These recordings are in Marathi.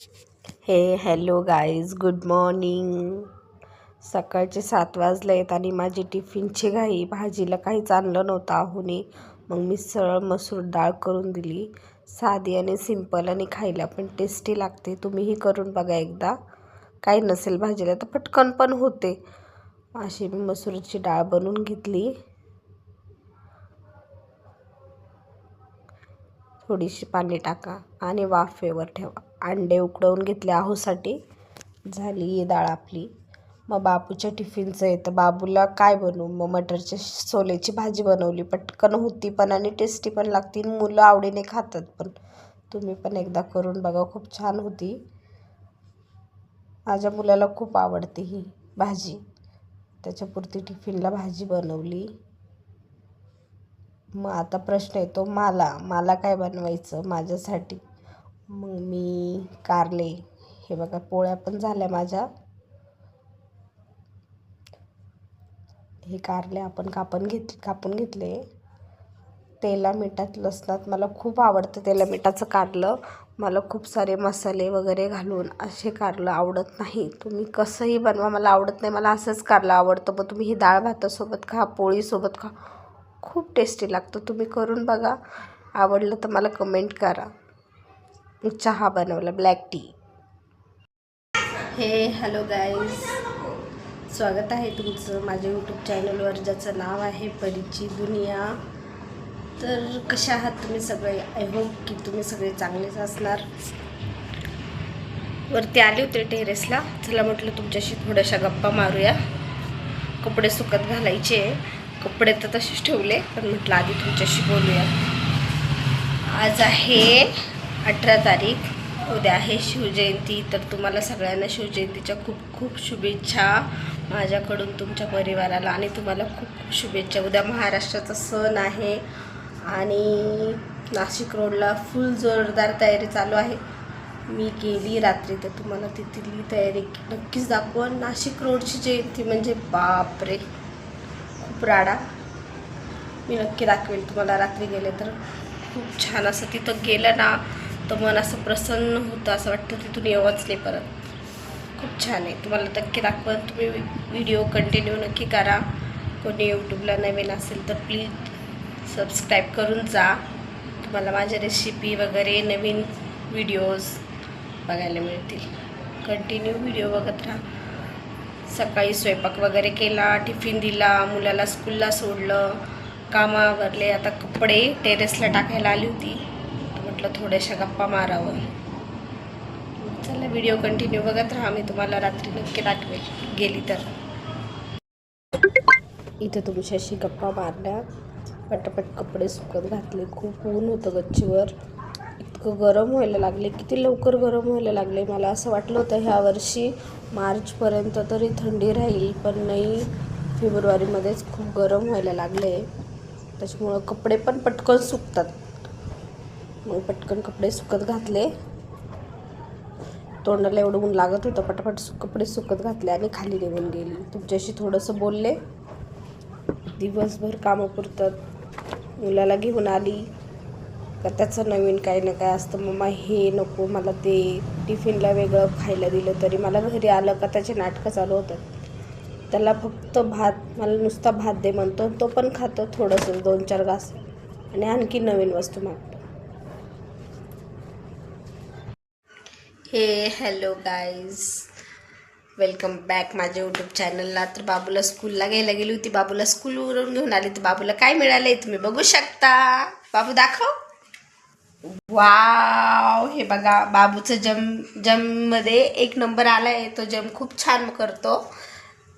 Hello guys, good morning. सकाळचे 7 वाजले आहेत आणि माझी टिफिनची घाई. भाजीला काहीच आणलं नव्हतं आहुनी. मग मी सरळ मसूर डाळ करून दिली. साधी आणि सिंपल आणि खायला पण टेस्टी लागते. तुम्हीही करून बघा एकदा. काही नसेल भाजीला तर पटकन पण होते. अशी मी मसूरची डाळ बनवून घेतली. थोडीशी पाणी टाका आणि वाफेवर ठेवा. अंडे उकडवून घेतले आहोसाठी. झाली ही डाळ आपली. मग बाबूच्या टिफिनचं आहे तर बाबूला काय बनवू? मग मटरच्या सोल्याची भाजी बनवली. पटकन होती पण आणि टेस्टी पण लागते. मुलं आवडीने खातात पण. तुम्ही पण एकदा करून बघा, खूप छान होती. माझ्या मुलाला खूप आवडते ही भाजी. त्याच्यापुरती टिफिनला भाजी बनवली. मग आता प्रश्न येतो मला काय बनवायचं माझ्यासाठी. मग मी कारले, हे बघा पोळ्या पण झाल्या माझ्या. हे कारले आपण कापून घेतले. तेला मिठात लसणात मला खूप आवडतं तेला मिठाचं कारलं. मला खूप सारे मसाले वगैरे घालून असे कारलं आवडत नाही. तुम्ही कसंही बनवा, मला आवडत नाही. मला असंच कारलं आवडतं. मग तुम्ही ही डाळ भातासोबत खा, पोळीसोबत खा, खूप टेस्टी लागतं. तुम्ही करून बघा. आवडलं तर मला कमेंट करा. चहा बनवला, ब्लॅक टी. हॅलो गाईज, स्वागत आहे तुमचं माझ्या यूट्यूब चॅनलवर, ज्याचं नाव आहे परीची दुनिया. तर कशा आहात तुम्ही सगळे? आय होप की तुम्ही सगळे चांगलेच असणार. वरती आले होते टेरेसला. चला म्हटलं तुमच्याशी थोड्याशा गप्पा मारूया. कपडे सुकत घालायचे. कपडे तर तसेच ठेवले, पण म्हटलं आधी तुमच्याशी बोलूया. आज आहे 18 तारीख. उद्या आहे शिवजयंती. तर तुम्हाला सगळ्यांना शिवजयंतीच्या खूप खूप शुभेच्छा माझ्याकडून, तुमच्या परिवाराला. आणि तुम्हाला खूप खूप शुभेच्छा. उद्या महाराष्ट्राचा सण आहे आणि नाशिक रोडला फुल जोरदार तयारी चालू आहे. मी गेली रात्री तर तुम्हाला तिथली तयारी नक्कीच दाखवून. नाशिक रोडची जयंती म्हणजे बापरे, खूप राडा. मी नक्की दाखवेल तुम्हाला. रात्री गेले तर खूप छान असं तिथं गेलं ना तर मन असं प्रसन्न होतं. असं वाटतं तिथून येवंच नाही परत. खूप छान आहे. तुम्हाला नक्की दाखवा. तुम्ही व्हिडिओ कंटिन्यू नक्की करा. कोणी यूट्यूबला नवीन असेल तर प्लीज सबस्क्राईब करून जा. तुम्हाला माझ्या रेसिपी वगैरे नवीन व्हिडिओज बघायला मिळतील. कंटिन्यू व्हिडिओ बघत राहा. सकाळी स्वयंपाक वगैरे केला, टिफिन दिला, मुलाला स्कूलला सोडलं, कामावरले. आता कपडे टेरेसला टाकायला आली होती. म्हटलं थोड्याशा गप्पा मारावं. चला व्हिडिओ कंटिन्यू बघत राहा. मी तुम्हाला रात्री नक्की दाखवेल गेली तर. इथं तुमच्याशी गप्पा मारल्या, पटापट कपडे सुकत घातले. खूप ऊन होतं गच्चीवर. इतकं गरम व्हायला लागले, किती लवकर गरम व्हायला लागले. मला असं वाटलं होतं ह्या वर्षी मार्चपर्यंत तरी थंडी राहील, पण नाही. फेब्रुवारीमध्येच खूप गरम व्हायला लागले. त्याच्यामुळं कपडे पण पटकन सुकतात. मग पटकन कपडे सुकत घातले. तोंडाला एवढं ऊन लागत होतं, पटापट कपडे सुकत घातले आणि खाली निघून गेली. तुमच्याशी थोडंसं बोलले. दिवसभर कामं पुरतात. मुलाला घेऊन आली का त्याचं नवीन काही ना काय असतं. मम्मा हे नको, मला ते. टिफिनला वेगळं खायला दिलं तरी मला घरी आलं का त्याचे नाटकं चालू होतात. त्याला फक्त भात, मला नुसता भात दे म्हणतो. तो पण खातो थोडंसं, 2-4 घास, आणि आणखी नवीन वस्तू मागतो. हॅलो गाईज, वेलकम बॅक माझ्या यूट्यूब चॅनलला. तर बाबूला स्कूलला घ्यायला गेली होती. बाबूला स्कूलवरून घेऊन आली. तर बाबूला काय मिळालंय तुम्ही बघू शकता. बाबू दाखव. वाव, हे बघा बाबूचं जममध्ये 1 नंबर आलाय. तो जम खूप छान करतो.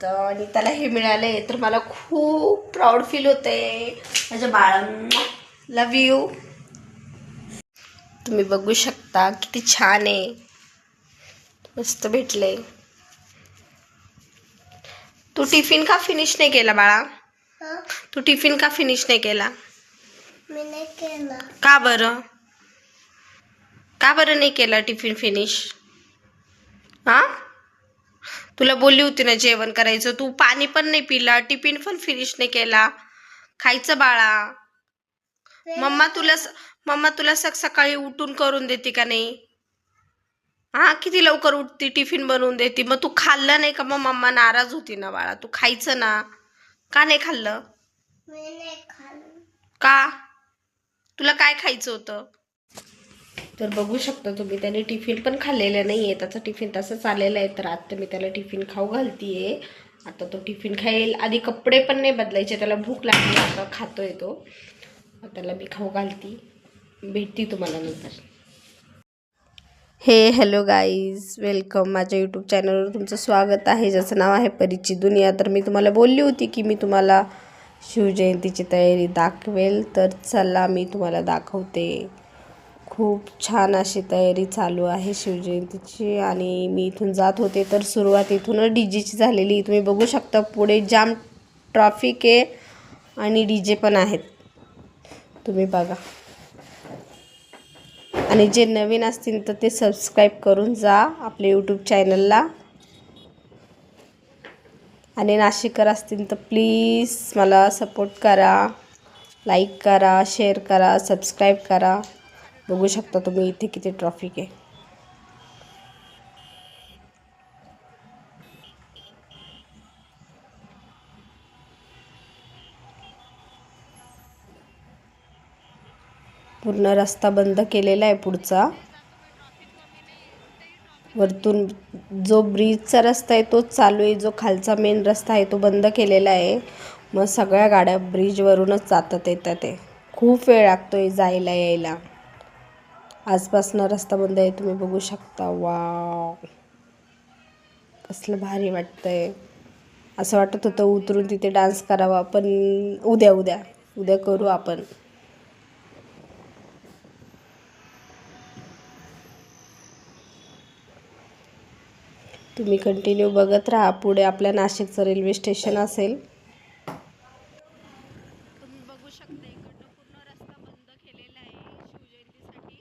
तर आणि त्याला हे मिळालंय तर मला खूप प्राऊड फील होते. माझ्या बाळांना लव यू. तुम्ही बघू शकता किती छान आहे. मस्त भेटले. तू टिफिन का फिनिश नाही केला बाळा? तू टिफिन का फिनिश नाही केला? मी नाही केला. का बरं? का बरं नाही केला टिफिन फिनिश? हा, तुला बोलली होती ना जेवण करायचं. तू पाणी पण नाही पिला, टिफिन पण फिनिश नाही केला. खायचं बाळा. मम्मा तुला सकाळी उठून करून देते का नाही? हा किती लवकर उठती, टिफिन बनवून देते. मग तू खाल्लं नाही का? मग मम्मा नाराज होती ना बाळा. तू खायचं ना. का नाही खाल्लं? मी नाही खाल्लं. का? तुला काय खायचं होतं? तर बघू शकता तुम्ही, त्याने टिफिन पण खाल्लेला नाही आहे. त्याचा टिफिन तसंच आलेला आहे. तर आता मी त्याला टिफिन खाऊ घालतीये. आता तो टिफिन खाईल. आधी कपडे पण नाही बदलायचे, त्याला भूक लागली. आता खातोय तो. त्याला मी खाऊ घालती. भेटती तुम्हाला नंतर. हे हॅलो गाईज, वेलकम. माझ्या यूट्यूब चॅनलवर तुमचं स्वागत आहे, ज्याचं नाव आहे परीची दुनिया. तर मी तुम्हाला बोलली होती की मी तुम्हाला शिवजयंतीची तयारी दाखवेल. तर चला मी तुम्हाला दाखवते. खूप छान अशी तयारी चालू आहे शिवजयंतीची. आणि मी इथून जात होते तर सुरुवात इथूनच डीजेची झालेली. तुम्ही बघू शकता पुढे जाम ट्रॅफिक आहे आणि डीजे पण आहेत. तुम्ही बघा. आणि जे नवीन असतील तर ते सबस्क्राईब करून जा आपल्या यूट्यूब चॅनलला. आणि नाशिककर असतील तर प्लीज मला सपोर्ट करा, लाईक करा, शेअर करा, सबस्क्राईब करा. बघू शकता तुम्ही इथे किती ट्रॅफिक आहे. पूर्ण रस्ता बंद केलेला आहे पुढचा. वरतून जो ब्रिजचा रस्ता आहे तोच चालू आहे, जो खालचा मेन रस्ता आहे तो बंद केलेला आहे. मग सगळ्या गाड्या ब्रिजवरूनच जातात येतात. ते खूप वेळ लागतोय जायला यायला. आजपासनं रस्ता बंद आहे, तुम्ही बघू शकता. वाव, कसलं भारी वाटतंय. असं वाटत होतं उतरून तिथे डान्स करावा, पण उद्या उद्या उद्या करू आपण. तुम्ही कंटिन्यू बघत राहा. पुढे आपल्या नाशिकचं रेल्वे स्टेशन असेल. तुम्ही बघू शकता इकडनं पूर्ण रस्ता बंद केलेला आहे शिवजयंतीसाठी.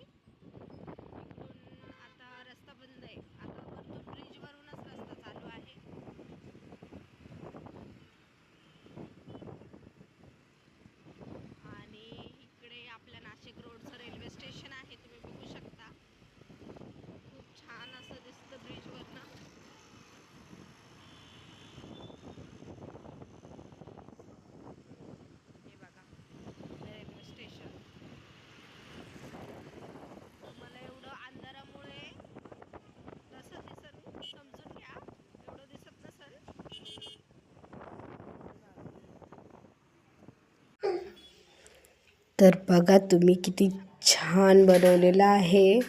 इकडून आता रस्ता बंद आहे. आता वरतून ब्रिजवरूनच रस्ता चालू आहे. आणि इकडे आपल्या नाशिक रोडचं रेल्वे स्टेशन आहे. तुम्ही बघू शकता. खूप छान असं दिसतं ब्रिजवरनं. हे बघा रेल्वे स्टेशन. मला एवढं अंधारामुळे कसं दिसल समजून घ्या. एवढं दिसत नसेल. तर बघा तुम्ही किती छान बनवलेलं आहे.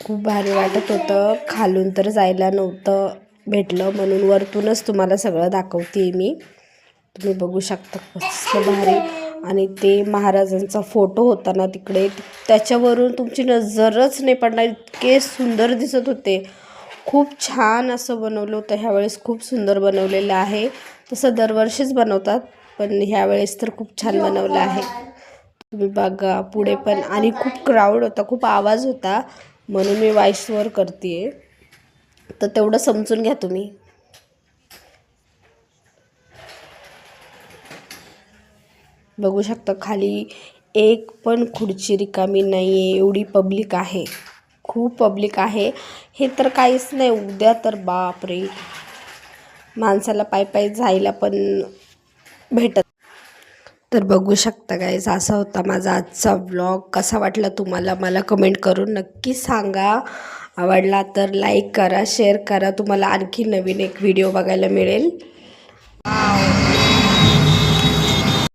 खूप भारी वाटत होतं. खालून तर जायला नव्हतं भेटलं, म्हणून वरतूनच तुम्हाला सगळं दाखवते मी. तुम्ही बघू शकता कसं भारी. आणि ते महाराजांचा फोटो होता ना तिकडे, त्याच्यावरून तुमची नजरच नाही पडणार, इतके सुंदर दिसत होते. खूप छान असं बनवलं होतं. ह्यावेळेस खूप सुंदर बनवलेलं आहे. तसं दरवर्षीच बनवतात, पण ह्यावेळेस तर खूप छान बनवलं आहे. तुम्ही बघा पुढे पण. आणि खूप क्राऊड होता, खूप आवाज होता, म्हणून मी व्हॉइसवर करते. तर तेवढं समजून घ्या तुम्ही. बघू शकता खाली एक पण खुर्ची रिकामी नाही आहे, एवढी पब्लिक आहे. खूप पब्लिक आहे. हे तर काहीच नाही, उद्या तर बापरे, माणसाला पायी पायी जायला पण भेटत. तर बघू शकता गाईज, असा होता माझा आजचा व्लॉग. कसा वाटला तुम्हाला मला कमेंट करून नक्की सांगा. आवडला तर लाईक करा, शेअर करा. तुम्हाला आणखी नवीन एक व्हिडिओ बघायला मिळेल.